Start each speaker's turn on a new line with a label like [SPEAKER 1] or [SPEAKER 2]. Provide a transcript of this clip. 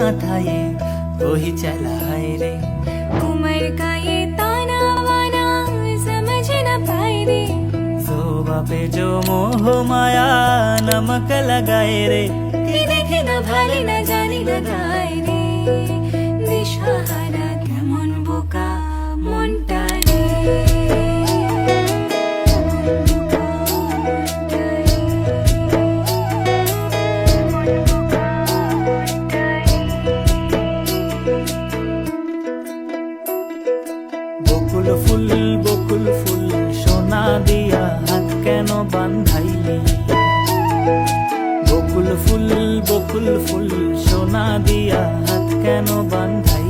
[SPEAKER 1] माथाए वही चला है रे।
[SPEAKER 2] उमर का ये ताना वाना समझ न पाए रे।
[SPEAKER 1] जो बापे जो मोह माया नमक लगाए रे।
[SPEAKER 2] कि देखे न भाले न जाने लगाए रे। दिशाहारा केमन बोका मनटा रे।
[SPEAKER 1] বকুল ফুল সোনা দিয়া হাত কেন বান্ধাইলি। বকুল ফুল সোনা দিয়া হাত কেন বান্ধাইলি।